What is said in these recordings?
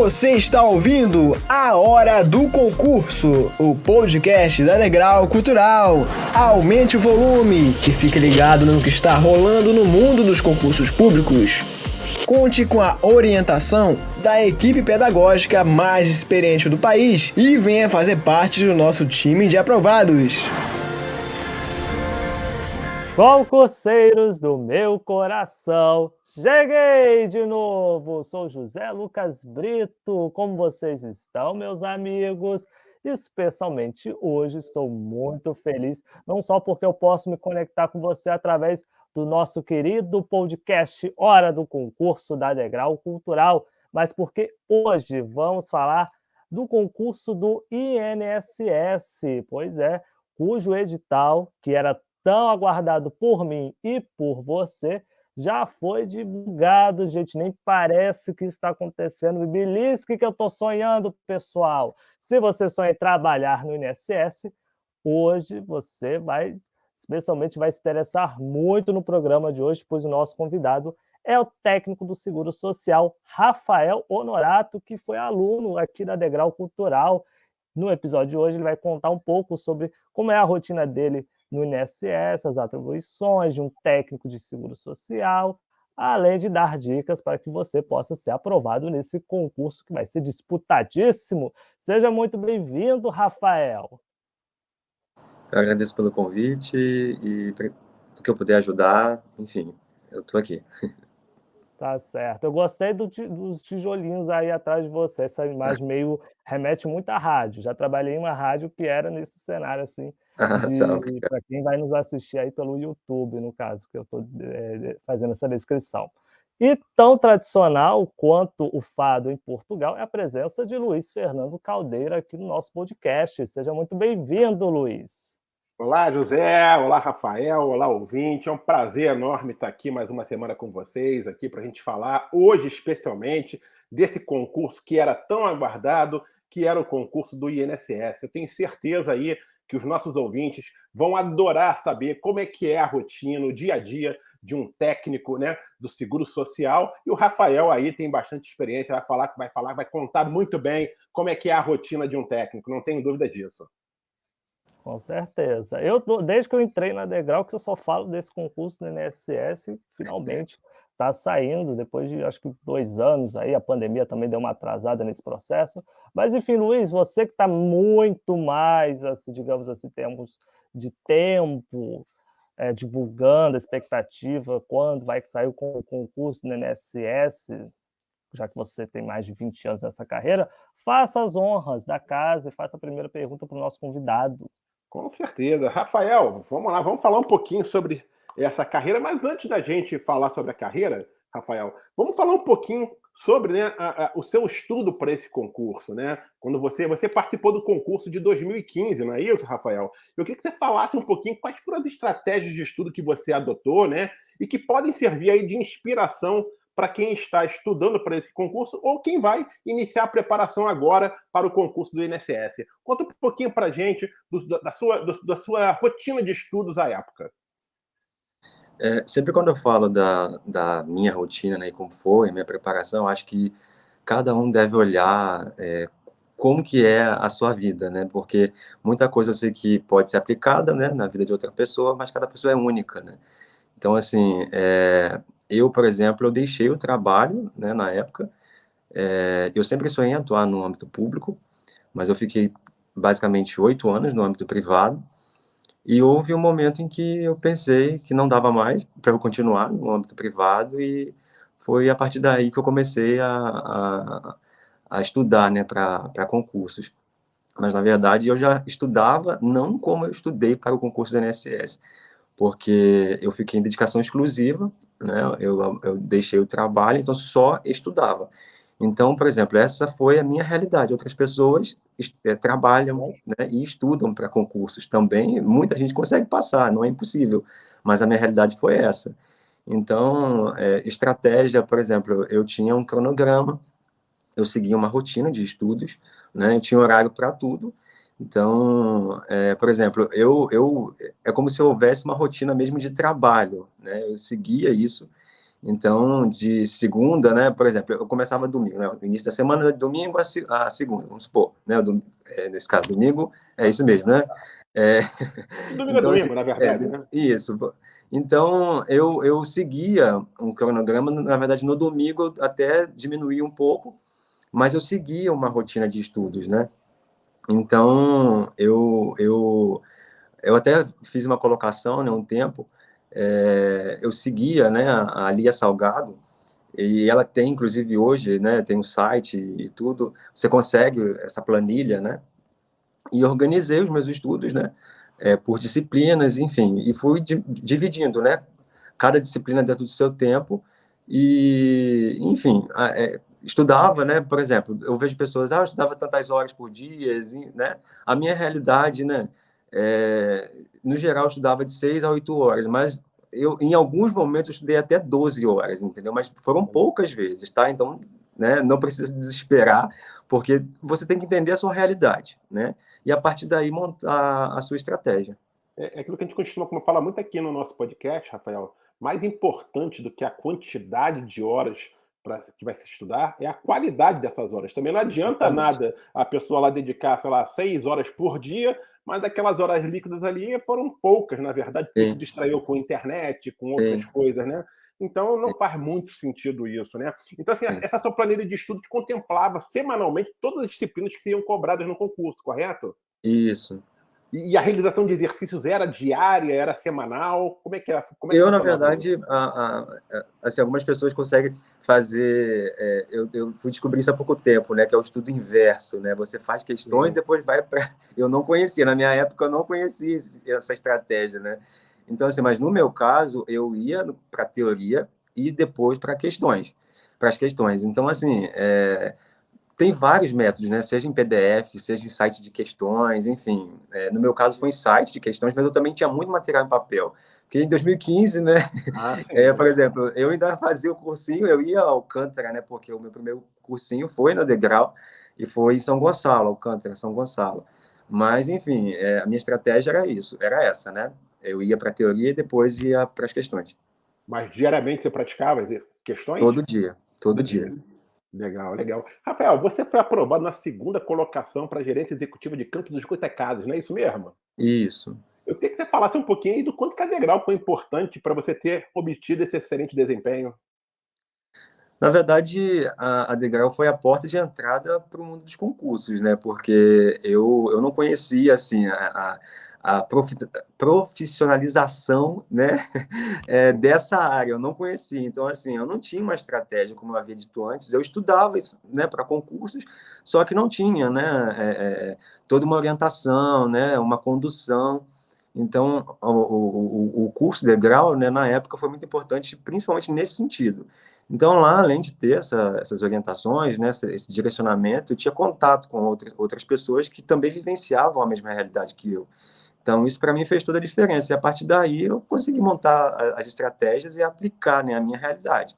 Você está ouvindo A Hora do Concurso, o podcast da Degrau Cultural. Aumente o volume e fique ligado no que está rolando no mundo dos concursos públicos. Conte com a orientação da equipe pedagógica mais experiente do país e venha fazer parte do nosso time de aprovados. Concurseiros do meu coração, cheguei de novo! Sou José Lucas Brito. Como vocês estão, meus amigos? Especialmente hoje estou muito feliz, não só porque eu posso me conectar com você através do nosso querido podcast Hora do Concurso da Degrau Cultural, mas porque hoje vamos falar do concurso do INSS, pois é, cujo edital, que era tão aguardado por mim e por você, já foi divulgado, gente. Nem parece que isso está acontecendo. Me belisque que eu estou sonhando, pessoal. Se você sonha em trabalhar no INSS, hoje você vai, especialmente, vai se interessar muito no programa de hoje, pois o nosso convidado é o técnico do Seguro Social, Rafael Honorato, que foi aluno aqui da Degrau Cultural. No episódio de hoje, ele vai contar um pouco sobre como é a rotina dele no INSS, as atribuições de um técnico de seguro social, além de dar dicas para que você possa ser aprovado nesse concurso que vai ser disputadíssimo. Seja muito bem-vindo, Rafael. Eu agradeço pelo convite e do que eu puder ajudar, enfim, eu estou aqui. Tá certo. Eu gostei dos tijolinhos aí atrás de você. Essa imagem meio remete muito à rádio. Já trabalhei em uma rádio que era nesse cenário, assim, Tá, para quem vai nos assistir aí pelo YouTube, no caso, que eu estou fazendo essa descrição. E tão tradicional quanto o fado em Portugal é a presença de Luiz Fernando Caldeira aqui no nosso podcast. Seja muito bem-vindo, Luiz. Olá, José. Olá, Rafael. Olá, ouvinte. É um prazer enorme estar aqui mais uma semana com vocês, aqui para a gente falar, hoje especialmente, desse concurso que era tão aguardado, que era o concurso do INSS. Eu tenho certeza aí que os nossos ouvintes vão adorar saber como é que é a rotina, o dia a dia de um técnico, né, do Seguro Social. E o Rafael aí tem bastante experiência, vai contar muito bem como é que é a rotina de um técnico, não tenho dúvida disso. Com certeza. Desde que eu entrei na Degrau, que eu só falo desse concurso do INSS, finalmente está saindo, depois de, acho que 2 anos, aí a pandemia também deu uma atrasada nesse processo. Mas, enfim, Luiz, você que está muito mais, assim, digamos assim, termos de tempo, divulgando a expectativa, quando vai sair o concurso do INSS, já que você tem mais de 20 anos nessa carreira, faça as honras da casa e faça a primeira pergunta para o nosso convidado. Com certeza. Rafael, vamos lá, vamos falar um pouquinho sobre essa carreira, mas antes da gente falar sobre a carreira, Rafael, vamos falar um pouquinho sobre, né, o seu estudo para esse concurso, né? Quando você participou do concurso de 2015, não é isso, Rafael? Eu queria que você falasse um pouquinho quais foram as estratégias de estudo que você adotou, né? E que podem servir aí de inspiração para quem está estudando para esse concurso ou quem vai iniciar a preparação agora para o concurso do INSS. Conta um pouquinho para a gente da sua rotina de estudos à época. Sempre quando eu falo da minha rotina, né, e como foi a minha preparação, acho que cada um deve olhar como que é a sua vida, né, porque muita coisa eu sei que pode ser aplicada, né, na vida de outra pessoa, mas cada pessoa é única, né. Então, assim, eu, por exemplo, eu deixei o trabalho, né, na época. Eu sempre sonhei em atuar no âmbito público, mas eu fiquei basicamente 8 anos no âmbito privado, e houve um momento em que eu pensei que não dava mais para eu continuar no âmbito privado, e foi a partir daí que eu comecei a estudar, né, para concursos. Mas, na verdade, eu já estudava, não como eu estudei para o concurso do INSS, porque eu fiquei em dedicação exclusiva, né? Eu deixei o trabalho, então só estudava. Então, por exemplo, essa foi a minha realidade. Outras pessoas trabalham, né, e estudam para concursos também. Muita gente consegue passar, não é impossível, mas a minha realidade foi essa. Então, estratégia, por exemplo, eu tinha um cronograma, eu seguia uma rotina de estudos, né? Eu tinha horário para tudo. Então, por exemplo, é como se houvesse uma rotina mesmo de trabalho, né? Eu seguia isso Então, de segunda, né, por exemplo, eu começava domingo, né, no início da semana, de domingo a segunda, vamos supor, né, nesse caso, domingo, é isso mesmo, né? É, Domingo é então, assim, domingo, na verdade, né? isso. Então, eu seguia um cronograma, na verdade, no domingo eu até diminuía um pouco, mas eu seguia uma rotina de estudos, né? Então, eu até fiz uma colocação, né, um tempo, eu seguia, né, a Lia Salgado, e ela tem, inclusive hoje, né, tem um site e tudo, você consegue essa planilha, né, e organizei os meus estudos, né, por disciplinas, enfim, e fui dividindo, né, cada disciplina dentro do seu tempo, e, enfim, estudava, né, por exemplo, eu vejo pessoas, eu estudava tantas horas por dia, né, a minha realidade, né, no geral, eu estudava de 6 a 8 horas, mas em alguns momentos, eu estudei até 12 horas, entendeu? Mas foram poucas vezes, tá? Então, né, não precisa desesperar, porque você tem que entender a sua realidade, né? E a partir daí montar a sua estratégia. É aquilo que a gente costuma, como fala muito aqui no nosso podcast, Rafael, mais importante do que a quantidade de horas que vai se estudar é a qualidade dessas horas. Também não adianta Exatamente. nada a pessoa lá dedicar, sei lá, 6 horas por dia, mas aquelas horas líquidas ali foram poucas, na verdade, porque se Sim, distraiu com internet, com outras sim, coisas, né? Então não sim, faz muito sentido isso, né? Então, assim, sim. essa sua planilha de estudo contemplava semanalmente todas as disciplinas que seriam cobradas no concurso, correto? Isso. E a realização de exercícios era diária, era semanal? Como é que Eu, na funcionava isso? verdade, assim, algumas pessoas conseguem fazer. Eu fui descobrir isso há pouco tempo, né? Que é o estudo inverso, né? Você faz questões, Sim. depois vai para. Eu não conhecia, na minha época, eu não conhecia essa estratégia, né? Então, assim, mas no meu caso, eu ia para a teoria e depois para as questões. Então, assim, tem vários métodos, né? Seja em PDF, seja em site de questões, enfim. No meu caso foi em site de questões, mas eu também tinha muito material em papel. Porque em 2015, né? Ah, sim. Por exemplo, eu ainda fazia o cursinho, eu ia ao Alcântara, né? Porque o meu primeiro cursinho foi na Degrau e foi em São Gonçalo, Alcântara, São Gonçalo. Mas, enfim, a minha estratégia era isso, era essa, né? Eu ia para a teoria e depois ia para as questões. Mas diariamente você praticava questões? Todo dia, todo Todo dia. dia. Legal, legal. Rafael, você foi aprovado na segunda colocação para a gerência executiva de Campo dos Goitacazes, não é isso mesmo? Isso. Eu queria que você falasse um pouquinho aí do quanto que a Degrau foi importante para você ter obtido esse excelente desempenho. Na verdade, a Degrau foi a porta de entrada para o mundo dos concursos, né? Porque eu não conhecia assim profissionalização, né? Dessa área, eu não conhecia. Então, assim, eu não tinha uma estratégia, como eu havia dito antes. Eu estudava, né, para concursos, só que não tinha, né? Toda uma orientação, né? Uma condução. Então, o curso Degrau, né, na época, foi muito importante, principalmente nesse sentido. Então, lá, além de ter essas orientações, né, esse direcionamento, eu tinha contato com outras pessoas que também vivenciavam a mesma realidade que eu. Então, isso para mim fez toda a diferença. E a partir daí, eu consegui montar as estratégias e aplicar, né, a minha realidade.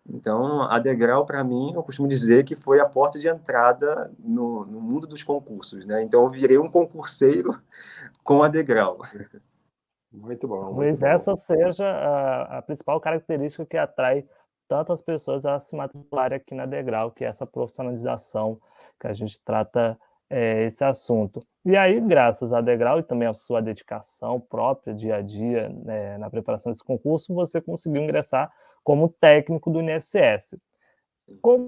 Então, a Degrau, para mim, eu costumo dizer que foi a porta de entrada no mundo dos concursos, né? Então, eu virei um concurseiro com a Degrau. Muito bom, muito Talvez bom. essa seja a principal característica que atrai tantas pessoas a se matricularem aqui na Degrau, que é essa profissionalização que a gente trata esse assunto. E aí, graças à Degrau e também à sua dedicação própria, dia a dia, né, na preparação desse concurso, você conseguiu ingressar como técnico do INSS.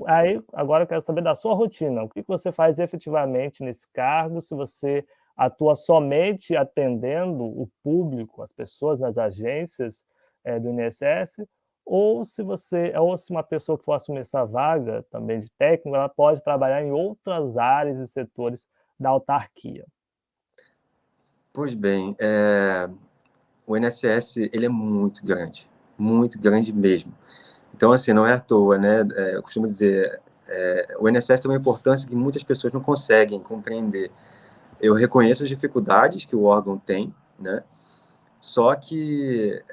Aí, agora eu quero saber da sua rotina. O que você faz efetivamente nesse cargo? Se você atua somente atendendo o público, as pessoas nas agências do INSS, ou se uma pessoa que for assumir essa vaga também de técnico, ela pode trabalhar em outras áreas e setores da autarquia. Pois bem, o INSS ele é muito grande mesmo. Então, assim, não é à toa, né? Eu costumo dizer, o INSS tem uma importância que muitas pessoas não conseguem compreender. Eu reconheço as dificuldades que o órgão tem, né? Só que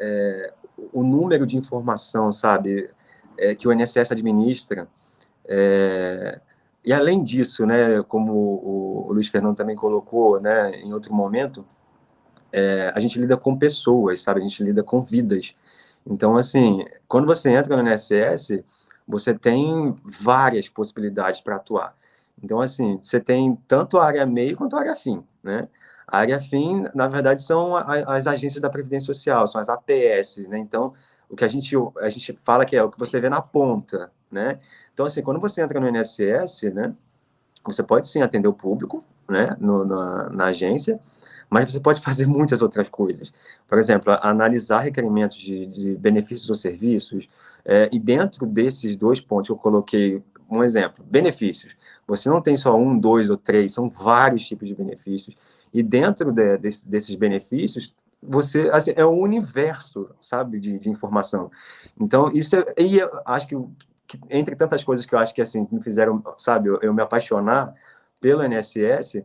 o número de informação, sabe, que o INSS administra, e além disso, né, como o Luiz Fernando também colocou, né, em outro momento, a gente lida com pessoas, sabe, a gente lida com vidas. Então, assim, quando você entra no INSS, você tem várias possibilidades para atuar. Então, assim, você tem tanto a área MEI quanto a área FIM, né? A área FIM, na verdade, são as agências da Previdência Social, são as APS, né? Então, o que a gente fala que é o que você vê na ponta, né? Então, assim, quando você entra no INSS, né, você pode sim atender o público, né, na agência, mas você pode fazer muitas outras coisas. Por exemplo, analisar requerimentos de benefícios ou serviços, e dentro desses dois pontos eu coloquei um exemplo, benefícios. Você não tem só um, dois ou três, são vários tipos de benefícios. E dentro desses benefícios, você assim, é um universo, sabe, de informação. Então, e eu acho que entre tantas coisas que eu acho que assim me fizeram, sabe, eu me apaixonar pelo INSS,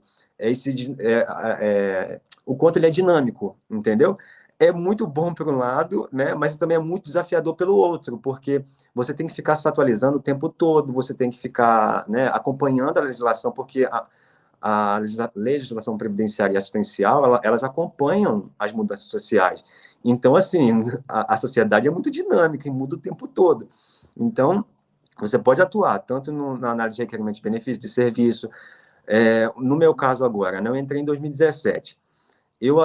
o quanto ele é dinâmico, entendeu? É muito bom por um lado, né? Mas também é muito desafiador pelo outro, porque você tem que ficar se atualizando o tempo todo, você tem que ficar, né, acompanhando a legislação, porque a legislação previdenciária e assistencial, elas acompanham as mudanças sociais. Então, assim, a sociedade é muito dinâmica e muda o tempo todo. Então, você pode atuar tanto na análise de requerimento de benefício, de serviço. No meu caso agora, né, eu entrei em 2017. Eu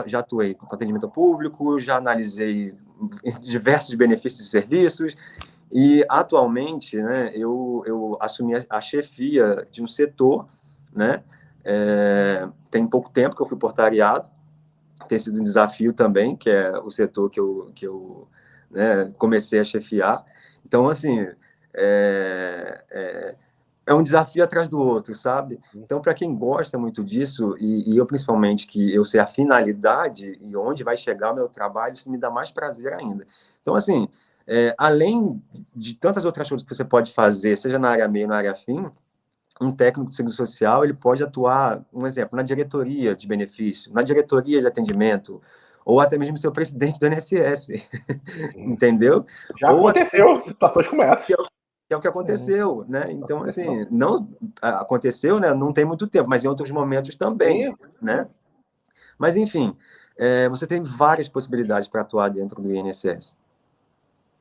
já atuei com atendimento ao público, já analisei diversos benefícios e serviços, e atualmente, né, eu assumi a chefia de um setor, né, tem pouco tempo que eu fui portariado, tem sido um desafio também, que é o setor que eu né, comecei a chefiar. Então, assim, é, é, é um desafio atrás do outro, sabe? Então, para quem gosta muito disso, e eu principalmente, que eu sei a finalidade e onde vai chegar o meu trabalho, isso me dá mais prazer ainda. Então, assim, além de tantas outras coisas que você pode fazer, seja na área MEI ou na área FIM, um técnico de seguro social, ele pode atuar, um exemplo, na diretoria de benefício, na diretoria de atendimento, ou até mesmo ser o presidente do INSS, entendeu? Já Ou até aconteceu situações como essas. que é o que aconteceu, né? Então, assim, não aconteceu, né? Não tem muito tempo, mas em outros momentos também, Sim. né? Mas, enfim, você tem várias possibilidades para atuar dentro do INSS.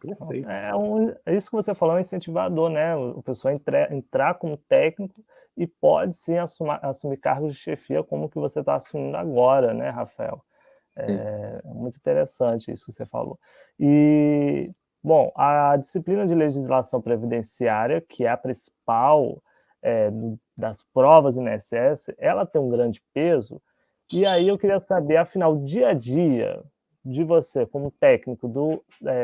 Nossa, isso que você falou é um incentivador, né? O pessoal entrar como técnico e pode sim assumir cargos de chefia como que você está assumindo agora, né, Rafael? É muito interessante isso que você falou. E, bom, a disciplina de legislação previdenciária, que é a principal das provas do INSS, ela tem um grande peso. E aí eu queria saber, afinal, dia a dia de você, como técnico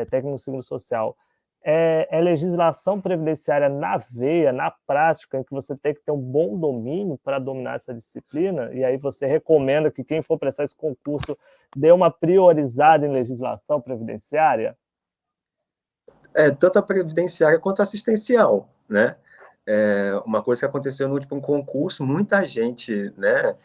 técnico do Seguro Social, é legislação previdenciária na veia, na prática, em que você tem que ter um bom domínio para dominar essa disciplina, e aí você recomenda que quem for prestar esse concurso dê uma priorizada em legislação previdenciária? Tanto a previdenciária quanto a assistencial, né? Uma coisa que aconteceu no último concurso, muita gente, né?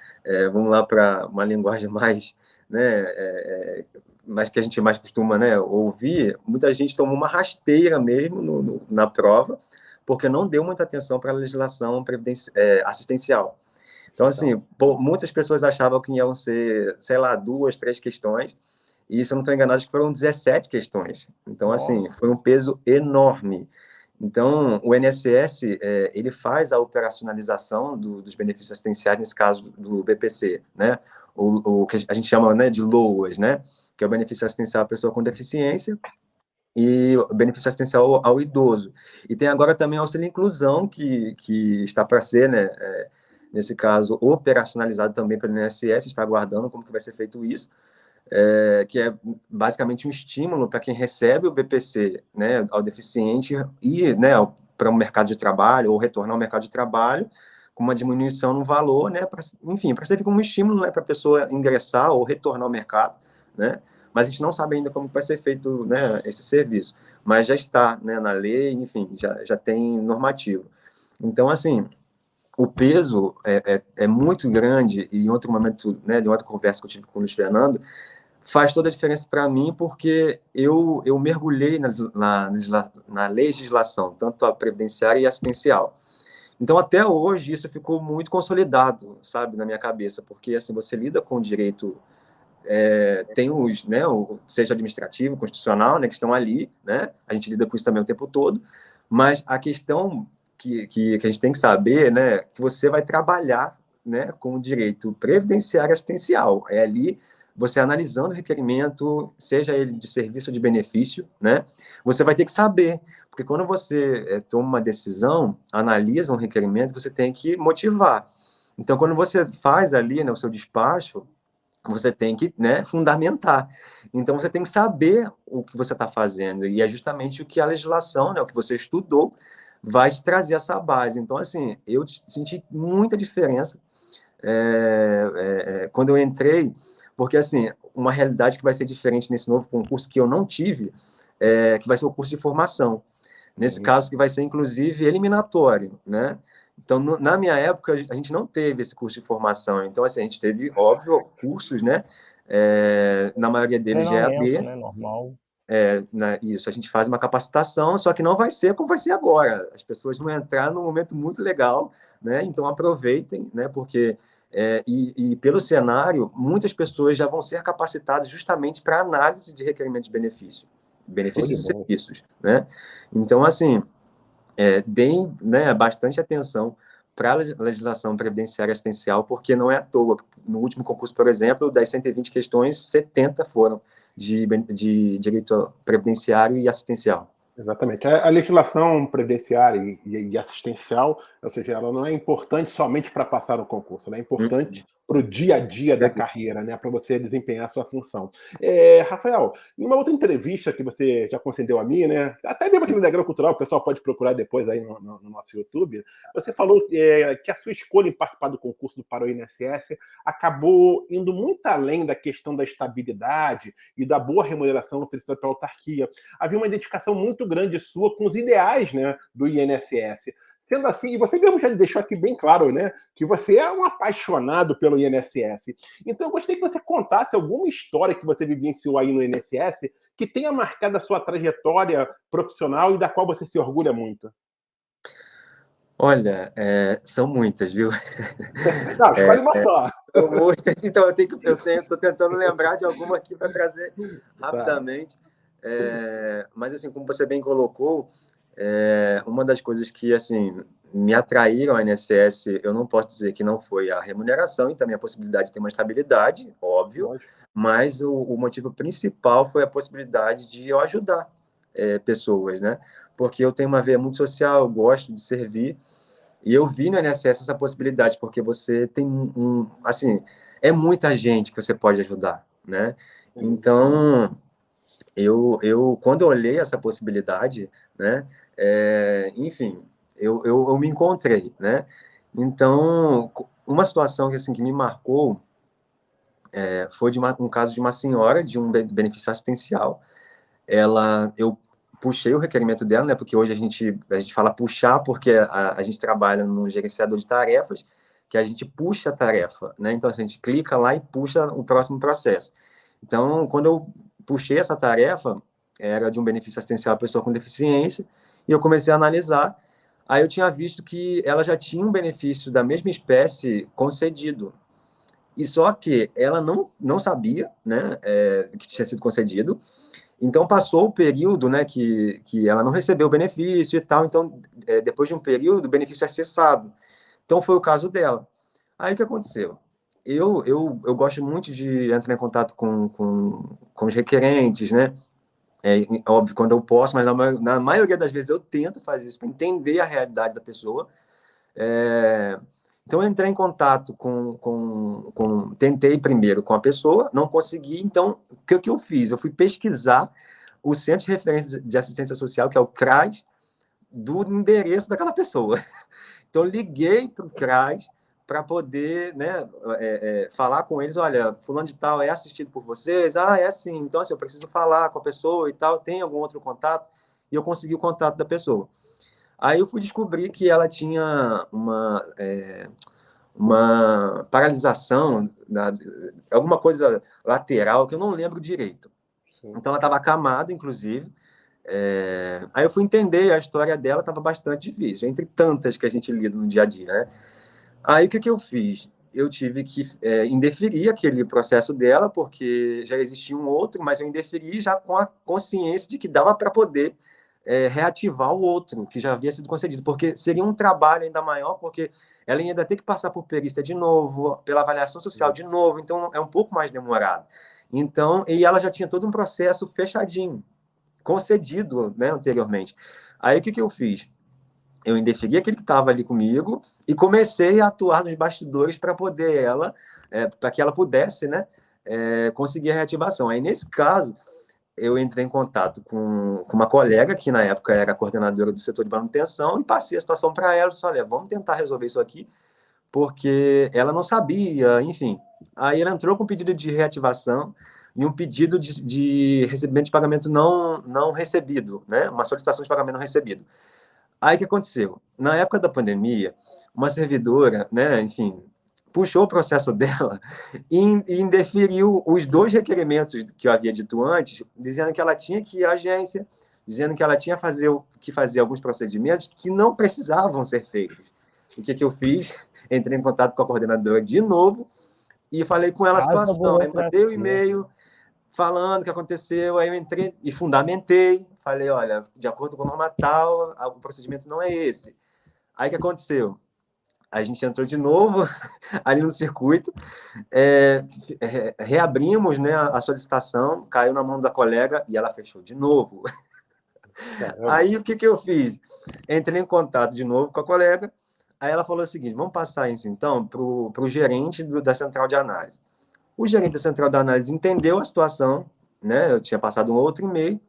Vamos lá para uma linguagem mais, né? Mas que a gente mais costuma, né, ouvir, muita gente tomou uma rasteira mesmo na prova, porque não deu muita atenção para a legislação assistencial. Então, assim, muitas pessoas achavam que iam ser, sei lá, 2, 3 questões, e se eu não estou enganado, acho que foram 17 questões. Então, assim, foi um peso enorme. Então, o INSS, ele faz a operacionalização dos benefícios assistenciais, nesse caso do BPC, né? O que a gente chama, né, de LOAS, né? Que é o benefício assistencial à pessoa com deficiência e o benefício assistencial ao idoso. E tem agora também o auxílio inclusão, que está para ser, né, nesse caso, operacionalizado também pelo INSS, está aguardando como que vai ser feito isso, que é basicamente um estímulo para quem recebe o BPC, né, ao deficiente ir, né, para o mercado de trabalho ou retornar ao mercado de trabalho com uma diminuição no valor, né, enfim, para servir como um estímulo, né, para a pessoa ingressar ou retornar ao mercado, né, mas a gente não sabe ainda como vai ser feito, né, esse serviço, mas já está, né, na lei, enfim, já tem normativo. Então, assim, o peso é muito grande, e em outro momento, né, de outra conversa que eu tive com o Luiz Fernando, faz toda a diferença para mim, porque eu mergulhei na legislação, tanto a previdenciária e assistencial. Então, até hoje, isso ficou muito consolidado, sabe, na minha cabeça, porque, assim, você lida com o direito tem os, né, seja administrativo, constitucional, né, que estão ali, né, a gente lida com isso também o tempo todo, mas a questão que a gente tem que saber, né, que você vai trabalhar, né, com o direito previdenciário e assistencial. É ali você analisando o requerimento, seja ele de serviço ou de benefício, né, você vai ter que saber, porque quando você toma uma decisão, analisa um requerimento, você tem que motivar. Então, quando você faz ali, né, o seu despacho, você tem que, né, fundamentar. Então, você tem que saber o que você está fazendo, e é justamente o que a legislação, né, o que você estudou, vai te trazer essa base. Então, assim, eu senti muita diferença quando eu entrei, porque, assim, uma realidade que vai ser diferente nesse novo concurso que eu não tive, que vai ser o curso de formação. Nesse caso, que vai ser, inclusive, eliminatório, né? Então, na minha época, a gente não teve esse curso de formação. Então, assim, a gente teve, óbvio, cursos, né? Na maioria deles de EAD. Né? Normal. Isso, a gente faz uma capacitação, só que não vai ser como vai ser agora. As pessoas vão entrar num momento muito legal, né? Então, aproveitem, né? Porque, e pelo cenário, muitas pessoas já vão ser capacitadas justamente para análise de requerimento de benefícios e serviços, né? Então, assim, deem, né, bastante atenção para a legislação previdenciária assistencial, porque não é à toa. No último concurso, por exemplo, das 120 questões, 70 foram de direito previdenciário e assistencial. Exatamente. A legislação previdenciária e assistencial, ou seja, ela não é importante somente para passar no concurso, ela é importante para o dia a dia da carreira, né, para você desempenhar a sua função. Rafael, em uma outra entrevista que você já concedeu a mim, né, até mesmo aqui no Degrau Cultural, o pessoal pode procurar depois aí no nosso YouTube, você falou que a sua escolha em participar do concurso para o INSS acabou indo muito além da questão da estabilidade e da boa remuneração oferecida pela autarquia. Havia uma identificação muito grande sua com os ideais, né, do INSS. Sendo assim, e você mesmo já deixou aqui bem claro, né, que você é um apaixonado pelo INSS. Então, eu gostaria que você contasse alguma história que você vivenciou aí no INSS que tenha marcado a sua trajetória profissional e da qual você se orgulha muito. Olha, são muitas, viu? Não, escolhe uma só. São muitas, então estou tentando lembrar de alguma aqui para trazer rapidamente. Mas, assim, como você bem colocou, uma das coisas que, assim, me atraíram ao INSS, eu não posso dizer que não foi a remuneração e também a possibilidade de ter uma estabilidade, óbvio, mas o motivo principal foi a possibilidade de eu ajudar pessoas, né? Porque eu tenho uma veia muito social, eu gosto de servir, e eu vi no INSS essa possibilidade, porque você tem assim, é muita gente que você pode ajudar, né? Então, quando eu olhei essa possibilidade, né, enfim, eu me encontrei, né? Então, uma situação que, assim, que me marcou foi um caso de uma senhora de um benefício assistencial. Eu puxei o requerimento dela, né? Porque hoje a gente fala puxar, porque a gente trabalha no gerenciador de tarefas, que a gente puxa a tarefa, né? Então, a gente clica lá e puxa o próximo processo. Então, quando eu puxei essa tarefa, era de um benefício assistencial à pessoa com deficiência, e eu comecei a analisar. Aí eu tinha visto que ela já tinha um benefício da mesma espécie concedido. E só que ela não sabia, né, que tinha sido concedido. Então, passou o período, né, que ela não recebeu o benefício e tal. Então, depois de um período, o benefício é cessado. Então, foi o caso dela. Aí, o que aconteceu? Eu gosto muito de entrar em contato com os requerentes, né? Óbvio, quando eu posso, mas na maioria das vezes eu tento fazer isso para entender a realidade da pessoa. Então, eu entrei em contato tentei primeiro com a pessoa, não consegui, então, o que eu fiz? Eu fui pesquisar o Centro de Referência de Assistência Social, que é o CRAS, do endereço daquela pessoa. Então, eu liguei para o CRAS para poder, né, falar com eles, olha, fulano de tal é assistido por vocês? Ah, é sim, então, assim, eu preciso falar com a pessoa e tal, tem algum outro contato? E eu consegui o contato da pessoa. Aí eu fui descobrir que ela tinha uma paralisação, alguma coisa lateral, que eu não lembro direito. Sim. Então, ela estava acamada, inclusive. Aí eu fui entender, a história dela estava bastante difícil, entre tantas que a gente lida no dia a dia, né? Aí, o que eu fiz? eu tive que indeferir aquele processo dela, porque já existia um outro, mas eu indeferi já com a consciência de que dava para poder reativar o outro, que já havia sido concedido, porque seria um trabalho ainda maior, porque ela ainda tem que passar por perícia de novo, pela avaliação social de novo, então é um pouco mais demorado. Então, e ela já tinha todo um processo fechadinho, concedido, né, anteriormente. Aí o que eu fiz? Eu indeferi aquele que estava ali comigo e comecei a atuar nos bastidores para poder para que ela pudesse, né, conseguir a reativação. Aí, nesse caso, eu entrei em contato com uma colega, que na época era coordenadora do setor de manutenção, e passei a situação para ela, disse, olha, vamos tentar resolver isso aqui, porque ela não sabia, enfim. Aí ela entrou com um pedido de reativação e um pedido de recebimento de pagamento não recebido, né, uma solicitação de pagamento não recebido. Aí o que aconteceu? Na época da pandemia, uma servidora, né, enfim, puxou o processo dela e indeferiu os 2 requerimentos que eu havia dito antes, dizendo que ela tinha que ir à agência, dizendo que ela tinha que fazer alguns procedimentos que não precisavam ser feitos. O que eu fiz? Entrei em contato com a coordenadora de novo e falei com ela a situação. Aí mandei o e-mail falando o que aconteceu, aí eu entrei e fundamentei, falei, olha, de acordo com a norma tal, o procedimento não é esse. Aí o que aconteceu? A gente entrou de novo ali no circuito, reabrimos, né, a solicitação, caiu na mão da colega e ela fechou de novo. Aí o que eu fiz? Entrei em contato de novo com a colega, aí ela falou o seguinte, vamos passar isso então para o gerente da central de análise. O gerente da central de análise entendeu a situação, né? Eu tinha passado um outro e-mail,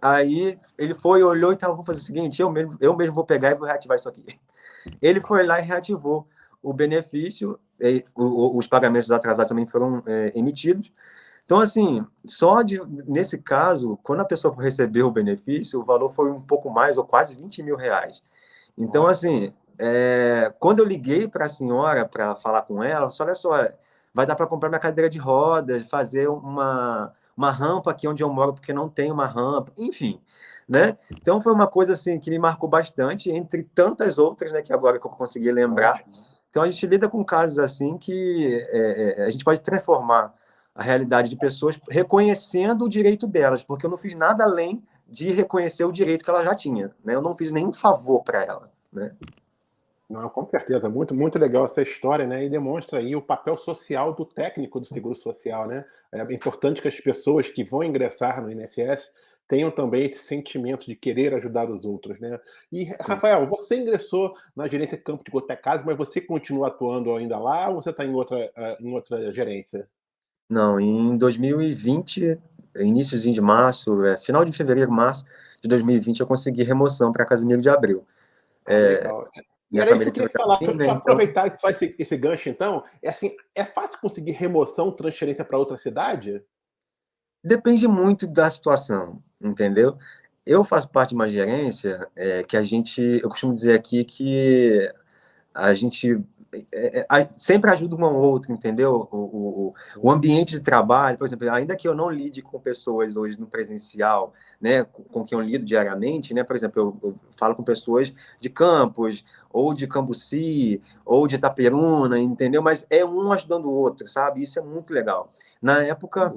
aí ele foi, olhou e tal, vou fazer o seguinte, eu mesmo vou pegar e vou reativar isso aqui. Ele foi lá e reativou o benefício, os pagamentos atrasados também foram emitidos. Então, assim, nesse caso, quando a pessoa recebeu o benefício, o valor foi um pouco mais, ou quase 20 mil reais. Então, assim, quando eu liguei para a senhora para falar com ela, olha só, vai dar para comprar minha cadeira de rodas, fazer uma rampa aqui onde eu moro, porque não tem uma rampa, enfim, né? Então, foi uma coisa, assim, que me marcou bastante, entre tantas outras, né, que agora que eu consegui lembrar. Então, a gente lida com casos, assim, que a gente pode transformar a realidade de pessoas reconhecendo o direito delas, porque eu não fiz nada além de reconhecer o direito que ela já tinha, né? Eu não fiz nenhum favor para ela, né? Não, com certeza, muito, muito legal essa história, né? E demonstra aí o papel social do técnico do Seguro Social, né? É importante que as pessoas que vão ingressar no INSS tenham também esse sentimento de querer ajudar os outros, né? E, Rafael, você ingressou na gerência Campo de Goitacazes, mas você continua atuando ainda lá ou você está em outra gerência? Não, em 2020, iníciozinho de março, final de fevereiro, março de 2020, eu consegui remoção para Casimiro de Abreu. Legal. E era isso que eu queria te falar. Deixa eu aproveitar só esse gancho, então. É fácil conseguir remoção, transferência para outra cidade? Depende muito da situação, entendeu? Eu faço parte de uma gerência que eu costumo dizer aqui que a gente sempre ajuda um ao outro, entendeu? O ambiente de trabalho, por exemplo, ainda que eu não lide com pessoas hoje no presencial, né, com quem eu lido diariamente, né, por exemplo, eu falo com pessoas de Campos, ou de Cambuci, ou de Itaperuna, entendeu? Mas é um ajudando o outro, sabe? Isso é muito legal. Na época,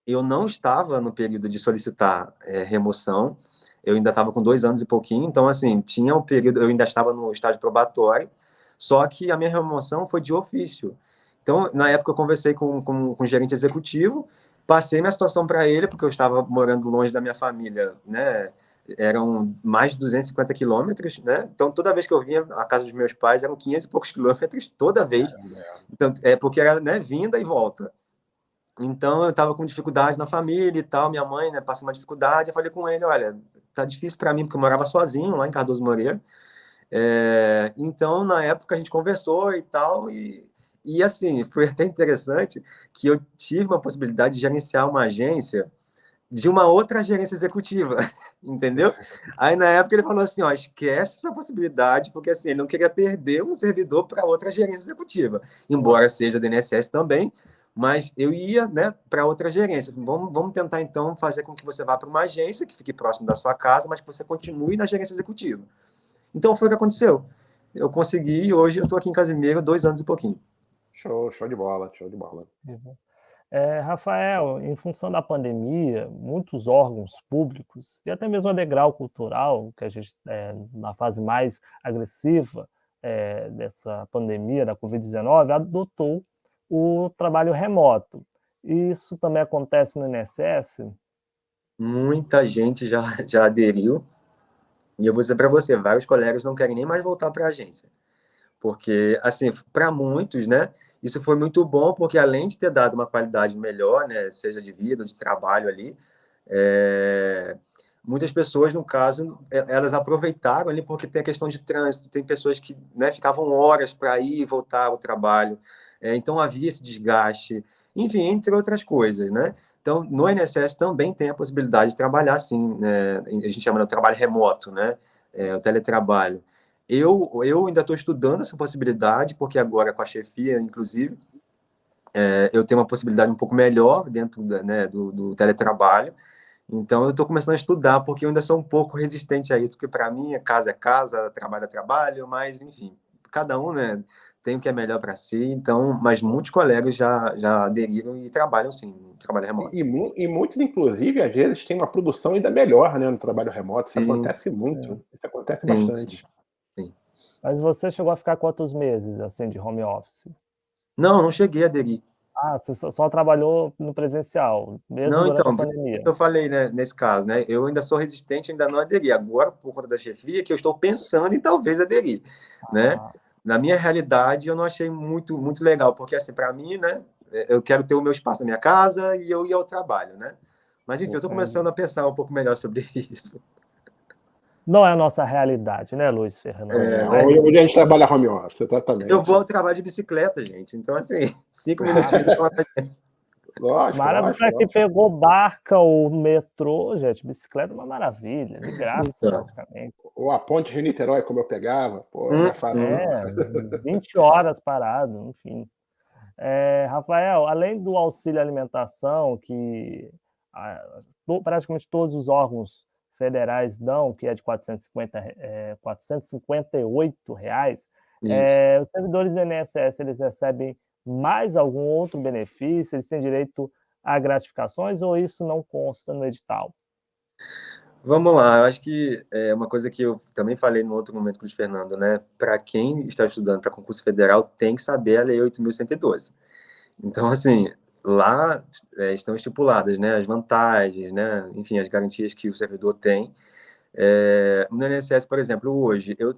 eu não estava no período de solicitar remoção, eu ainda estava com 2 anos e pouquinho, então, assim, tinha um período, eu ainda estava no estágio probatório, só que a minha remoção foi de ofício. Então, na época, eu conversei com o gerente executivo, passei minha situação para ele, porque eu estava morando longe da minha família, né? Eram mais de 250 quilômetros, né? Então, toda vez que eu vinha à casa dos meus pais, eram 500 e poucos quilômetros, toda vez. Então, porque era, né, vinda e volta. Então, eu estava com dificuldade na família e tal, minha mãe, né, passou uma dificuldade, eu falei com ele, olha, tá difícil para mim, porque eu morava sozinho lá em Cardoso Moreira. Então, na época, a gente conversou e tal, e assim, foi até interessante que eu tive uma possibilidade de gerenciar uma agência de uma outra gerência executiva, entendeu? Aí, na época, ele falou assim, ó, esquece essa possibilidade, porque assim, ele não queria perder um servidor para outra gerência executiva, embora seja do INSS também, mas eu ia, né, para outra gerência. Vamos tentar, então, fazer com que você vá para uma agência que fique próximo da sua casa, mas que você continue na gerência executiva. Então, foi o que aconteceu. Eu consegui e hoje eu estou aqui em Casimiro 2 anos e pouquinho. Show de bola, show de bola. Rafael, em função da pandemia, muitos órgãos públicos e até mesmo a Degrau Cultural, que a gente na fase mais agressiva dessa pandemia da Covid-19, adotou o trabalho remoto. Isso também acontece no INSS? Muita gente já aderiu, e eu vou dizer para você, vários colegas não querem nem mais voltar para a agência. Porque, assim, para muitos, né, isso foi muito bom, porque além de ter dado uma qualidade melhor, né, seja de vida ou de trabalho ali, muitas pessoas, no caso, elas aproveitaram ali porque tem a questão de trânsito, tem pessoas que, né, ficavam horas para ir e voltar ao trabalho, então havia esse desgaste, enfim, entre outras coisas, né? Então, no INSS também tem a possibilidade de trabalhar, sim, né, a gente chama de trabalho remoto, né, o teletrabalho. Eu ainda estou estudando essa possibilidade, porque agora com a chefia, inclusive, eu tenho uma possibilidade um pouco melhor dentro né, do teletrabalho. Então, eu estou começando a estudar, porque eu ainda sou um pouco resistente a isso, porque para mim é casa, trabalho é trabalho, mas, enfim, cada um, né, tem o que é melhor para si. Então, mas muitos colegas já aderiram e trabalham, sim, trabalho remoto. E muitos, inclusive, às vezes, têm uma produção ainda melhor, né, no trabalho remoto. Isso Sim, acontece muito, isso acontece sim, bastante. sim. Mas você chegou a ficar quantos meses, assim, de home office? Não cheguei a aderir. Você só trabalhou no presencial, mesmo Não, durante a então, por isso pandemia? que eu falei, né, nesse caso, né, eu ainda sou resistente, ainda não aderi. Agora, por conta da chefia, que eu estou pensando em talvez aderir, né? Na minha realidade, eu não achei muito, muito legal, porque, assim, para mim, né, eu quero ter o meu espaço na minha casa e eu ir ao trabalho, né? Mas, enfim, eu estou começando a pensar um pouco melhor sobre isso. Não é a nossa realidade, né, Luiz Fernando? Mas Onde a gente trabalha home office, exatamente. Eu vou ao trabalho de bicicleta, gente. Então, assim, 5 minutinhos é uma diferença. maravilha, para quem pegou barca ou metrô, gente, bicicleta é uma maravilha, de graça Então, praticamente. Ou a ponte Rio-Niterói, como eu pegava, pô, não é fácil não. 20 horas parado, enfim. Rafael, além do auxílio alimentação, que praticamente todos os órgãos federais dão, que é de R$ 458, isso. os servidores do INSS, eles recebem mais algum outro benefício? Eles têm direito a gratificações ou isso não consta no edital? Vamos lá, eu acho que é uma coisa que eu também falei no outro momento com o Luiz Fernando, né? Para quem está estudando para concurso federal, tem que saber a Lei 8.112. Então, assim, lá estão estipuladas, né, as vantagens, né, enfim, as garantias que o servidor tem. No INSS, por exemplo, hoje eu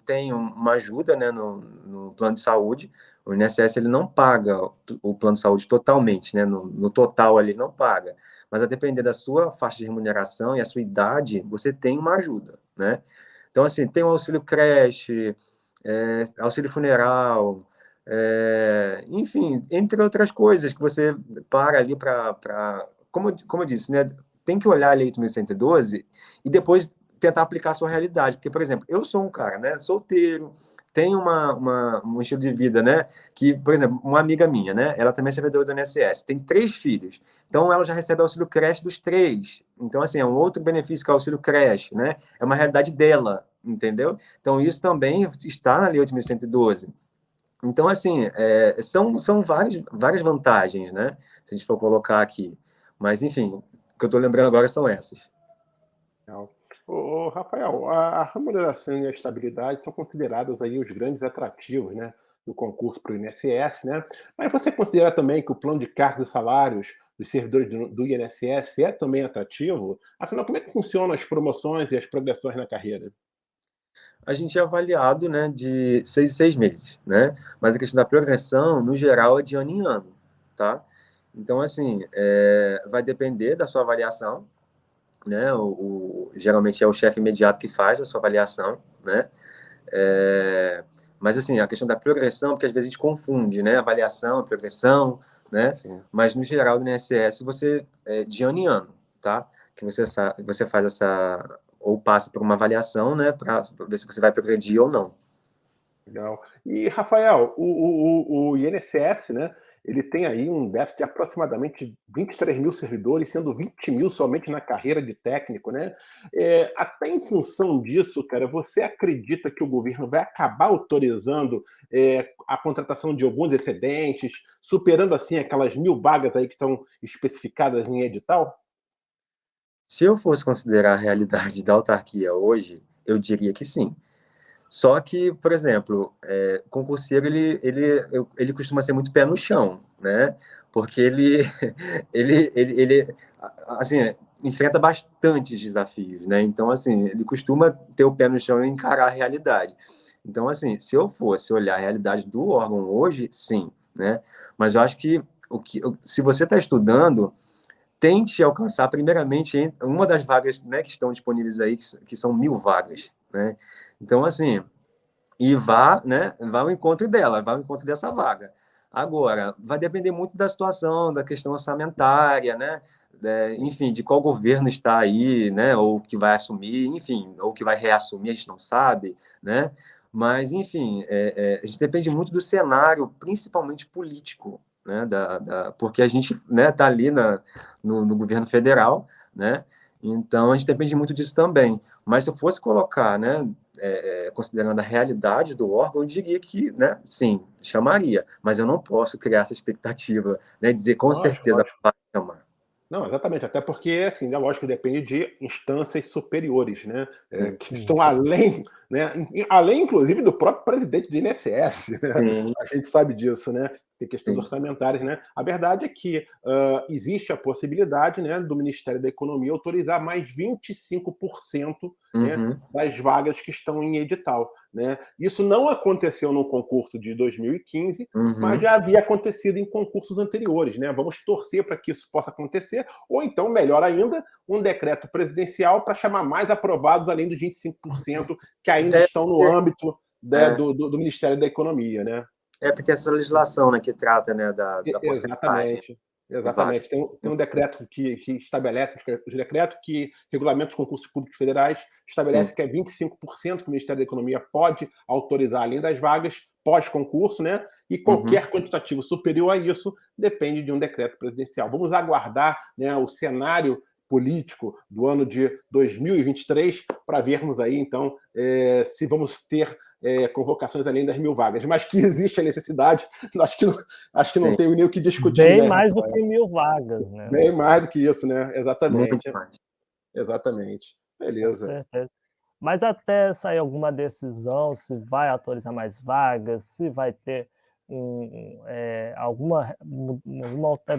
tenho uma ajuda, né, no plano de saúde. O INSS ele não paga o plano de saúde totalmente, né, no total ali não paga, mas a depender da sua faixa de remuneração e a sua idade, você tem uma ajuda, né? Então, assim, tem o auxílio creche, auxílio funeral, enfim, entre outras coisas que você para ali como eu disse, né, tem que olhar a Lei 8.112 e depois tentar aplicar a sua realidade. Porque, por exemplo, eu sou um cara, né, solteiro, tenho um estilo de vida, né, que, por exemplo, uma amiga minha, né, ela também é servidora do INSS, tem 3 filhos, então ela já recebe auxílio creche dos 3. Então, assim, é um outro benefício que é o auxílio creche, né, é uma realidade dela, entendeu? Então, isso também está na Lei 8.112. Então, assim, são várias vantagens, né, se a gente for colocar aqui. Mas, enfim, o que eu estou lembrando agora são essas. Rafael, a remuneração e a estabilidade são considerados aí os grandes atrativos, né, do concurso para o INSS, né? Mas você considera também que o plano de cargos e salários dos servidores do INSS é também atrativo? Afinal, como é que funcionam as promoções e as progressões na carreira? A gente é avaliado, né, de 6 meses, né? Mas a questão da progressão, no geral, é de ano em ano, tá? Então, assim, vai depender da sua avaliação, né? Geralmente é o chefe imediato que faz a sua avaliação, né? Mas, assim, a questão da progressão, porque às vezes a gente confunde, né? Avaliação, progressão, né? Sim. Mas, no geral, do INSS, você de ano em ano, tá? Que você faz essa ou passa por uma avaliação, né, para ver se você vai progredir ou não. Legal. E, Rafael, o INSS, né, ele tem aí um déficit de aproximadamente 23 mil servidores, sendo 20 mil somente na carreira de técnico, né? Até em função disso, cara, você acredita que o governo vai acabar autorizando a contratação de alguns excedentes, superando assim aquelas 1.000 vagas aí que estão especificadas em edital? Se eu fosse considerar a realidade da autarquia hoje, eu diria que sim. Só que, por exemplo, concurseiro, ele costuma ser muito pé no chão, né? Porque ele assim, enfrenta bastantes desafios, né? Então, assim, ele costuma ter o pé no chão e encarar a realidade. Então, assim, se eu fosse olhar a realidade do órgão hoje, sim, né? Mas eu acho que, se você está estudando, tente alcançar, primeiramente, uma das vagas, né, que estão disponíveis aí, que são 1.000 vagas, né? Então, assim, e vá ao encontro dela, vá ao encontro dessa vaga. Agora, vai depender muito da situação, da questão orçamentária, né? Enfim, de qual governo está aí, né? Ou que vai assumir, enfim, ou que vai reassumir, a gente não sabe, né? Mas, enfim, a gente depende muito do cenário, principalmente político, né? Porque a gente, né, está ali no governo federal, né? Então, a gente depende muito disso também. Mas se eu fosse colocar, né, considerando a realidade do órgão, eu diria que, né, sim, chamaria, mas eu não posso criar essa expectativa, né, dizer com Lógico, certeza lógico. vai chamar. Não, exatamente, até porque, assim, é lógico que depende de instâncias superiores, né? Sim, Que estão além, né? Além, inclusive, do próprio presidente do INSS, né? sim, A gente sabe disso, né? Tem questões sim. orçamentárias, né? A verdade é que existe a possibilidade, né, do Ministério da Economia autorizar mais 25%, né, Uhum, das vagas que estão em edital, né? Isso não aconteceu no concurso de 2015, mas uhum. já havia acontecido em concursos anteriores, né? Vamos torcer para que isso possa acontecer, ou então, melhor ainda, um decreto presidencial para chamar mais aprovados além dos 25% que ainda É, estão no âmbito, né, é, do Ministério da Economia, né? porque tem essa legislação, né, que trata, né, da porcentagem Exatamente. de vaga. Exatamente. Tem um decreto que estabelece, os decretos que regulamentam os concursos públicos federais, Sim, estabelece que é 25% que o Ministério da Economia pode autorizar além das vagas pós-concurso, né? E uhum. qualquer quantitativo superior a isso depende de um decreto presidencial. Vamos aguardar, né, o cenário político do ano de 2023 para vermos aí, então, se vamos ter convocações além das 1.000 vagas. Mas que existe a necessidade, acho que não Sim, tenho nem o que discutir, Bem né, mais do Rafael? que 1.000 vagas, né? Bem mais do que isso, né? muito Exatamente. mais. Exatamente. Com Beleza. certeza. Mas até sair alguma decisão, se vai autorizar mais vagas, se vai ter alguma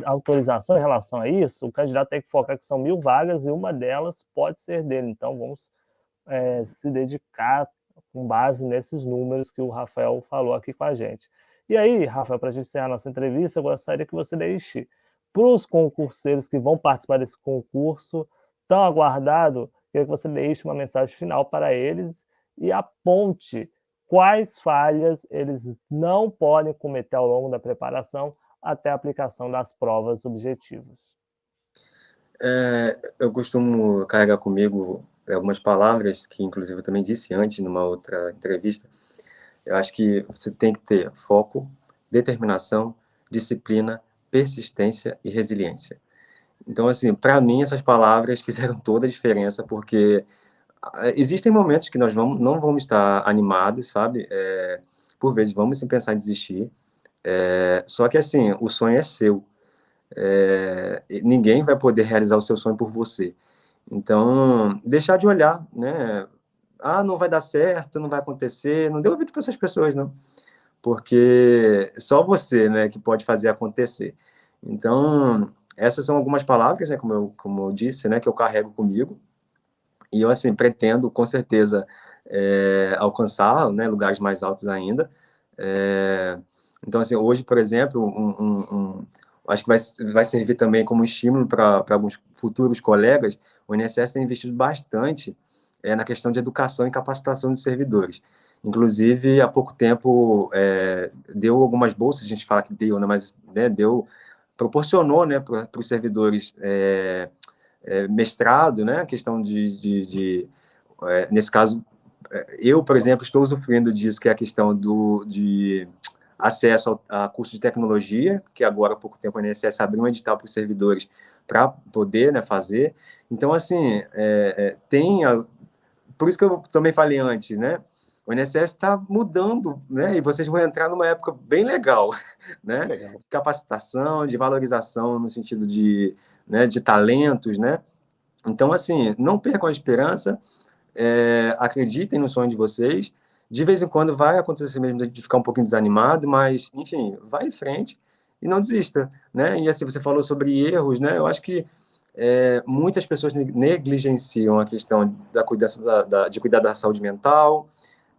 autorização em relação a isso, o candidato tem que focar que são 1.000 vagas e uma delas pode ser dele. Então vamos se dedicar com base nesses números que o Rafael falou aqui com a gente. E aí, Rafael, para a gente encerrar a nossa entrevista, eu gostaria que você deixe para os concurseiros que vão participar desse concurso tão aguardado, queria que você deixe uma mensagem final para eles e aponte quais falhas eles não podem cometer ao longo da preparação até a aplicação das provas objetivas. Eu costumo carregar comigo algumas palavras que, inclusive, eu também disse antes, numa outra entrevista. Eu acho que você tem que ter foco, determinação, disciplina, persistência e resiliência. Então, assim, para mim, essas palavras fizeram toda a diferença, porque existem momentos que nós não vamos estar animados, sabe? Por vezes vamos sim pensar em desistir. Só que, assim, o sonho é seu. Ninguém vai poder realizar o seu sonho por você. Então, deixar de olhar, né? Ah, não vai dar certo, não vai acontecer. Não dê ouvido para essas pessoas, não. Porque só você, né, que pode fazer acontecer. Então, essas são algumas palavras, né, como eu disse, né, que eu carrego comigo. E eu, assim, pretendo, com certeza, alcançar, né, lugares mais altos ainda. Então, assim, hoje, por exemplo, acho que vai servir também como estímulo para alguns futuros colegas. O INSS tem investido bastante na questão de educação e capacitação dos servidores. Inclusive, há pouco tempo, deu algumas bolsas, a gente fala que deu, né, mas né, proporcionou, né, para os servidores mestrado, né, a questão nesse caso, eu, por exemplo, estou usufruindo disso, que é a questão acesso a curso de tecnologia, que agora há pouco tempo a INSS abriu um edital para os servidores para poder, né, fazer. Então, assim, por isso que eu também falei antes, né? O INSS está mudando, né? E vocês vão entrar numa época bem legal, né? Legal. Capacitação, de valorização no sentido de, né, de talentos, né? Então, assim, não percam a esperança, acreditem no sonho de vocês. De vez em quando vai acontecer mesmo de ficar um pouquinho desanimado, mas, enfim, vai em frente e não desista, né? E assim, você falou sobre erros, né? Eu acho que muitas pessoas negligenciam a questão de cuidar da saúde mental,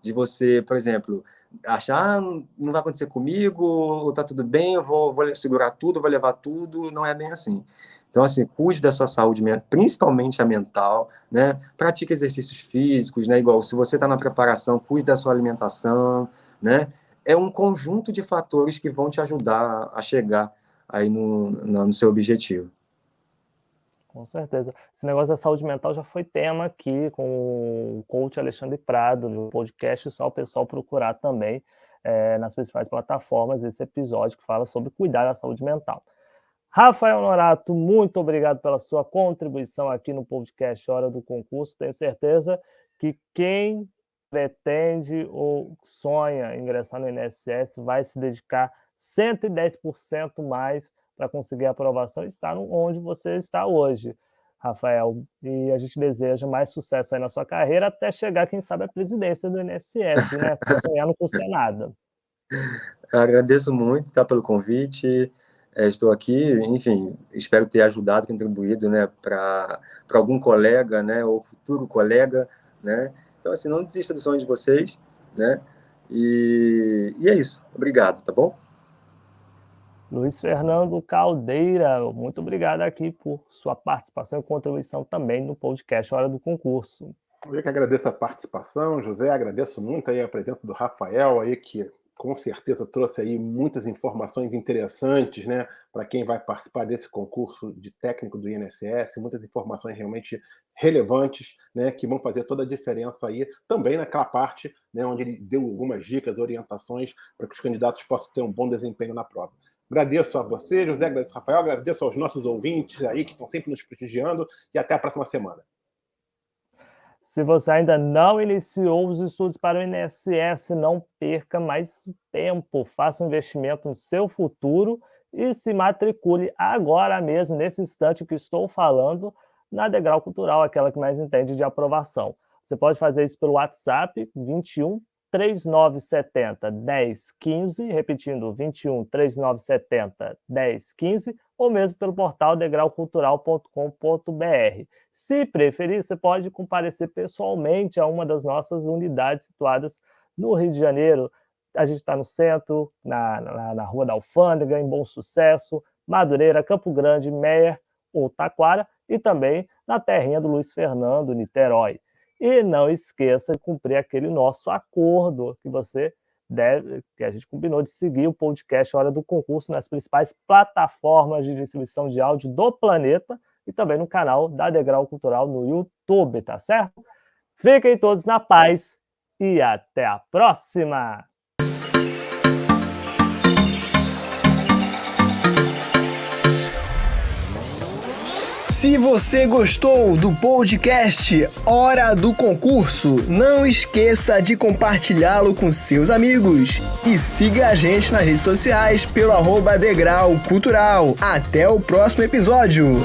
de você, por exemplo, achar, não vai acontecer comigo, tá tudo bem, eu vou segurar tudo, vou levar tudo, não é bem assim. Então, assim, cuide da sua saúde, principalmente a mental, né? Pratique exercícios físicos, né? Igual, se você está na preparação, cuide da sua alimentação, né? É um conjunto de fatores que vão te ajudar a chegar aí no seu objetivo. Com certeza. Esse negócio da saúde mental já foi tema aqui com o coach Alexandre Prado, no podcast, só o pessoal procurar também nas principais plataformas esse episódio que fala sobre cuidar da saúde mental. Rafael Norato, muito obrigado pela sua contribuição aqui no podcast Hora do Concurso. Tenho certeza que quem pretende ou sonha ingressar no INSS vai se dedicar 110% mais para conseguir a aprovação e estar onde você está hoje, Rafael. E a gente deseja mais sucesso aí na sua carreira até chegar, quem sabe, à presidência do INSS, né? Porque sonhar não custa nada. Eu agradeço muito, tá, pelo convite. Estou aqui, enfim, espero ter ajudado, contribuído, né, para algum colega, né, ou futuro colega, né. Então, assim, não desista do sonho de vocês, né. E é isso. Obrigado, tá bom? Luiz Fernando Caldeira, muito obrigado aqui por sua participação e contribuição também no podcast Hora do Concurso. Eu que agradeço a participação, José, agradeço muito aí a presença do Rafael aí, que com certeza trouxe aí muitas informações interessantes, né, para quem vai participar desse concurso de técnico do INSS, muitas informações realmente relevantes, né, que vão fazer toda a diferença aí, também naquela parte, né, onde ele deu algumas dicas, orientações para que os candidatos possam ter um bom desempenho na prova. Agradeço a você, José, agradeço a Rafael, agradeço aos nossos ouvintes aí que estão sempre nos prestigiando e até a próxima semana. Se você ainda não iniciou os estudos para o INSS, não perca mais tempo. Faça um investimento no seu futuro e se matricule agora mesmo, nesse instante que estou falando, na Degrau Cultural, aquela que mais entende de aprovação. Você pode fazer isso pelo WhatsApp 21 3970 1015, repetindo 21 3970 1015, ou mesmo pelo portal degraucultural.com.br. Se preferir, você pode comparecer pessoalmente a uma das nossas unidades situadas no Rio de Janeiro. A gente está no centro, na Rua da Alfândega, em Bom Sucesso, Madureira, Campo Grande, Meier ou Taquara, e também na terrinha do Luiz Fernando, Niterói. E não esqueça de cumprir aquele nosso acordo que a gente combinou de seguir o podcast Hora do Concurso nas principais plataformas de distribuição de áudio do planeta e também no canal da Degrau Cultural no YouTube, tá certo? Fiquem todos na paz e até a próxima! Se você gostou do podcast Hora do Concurso, não esqueça de compartilhá-lo com seus amigos. E siga a gente nas redes sociais pelo @Degrau Cultural. Até o próximo episódio!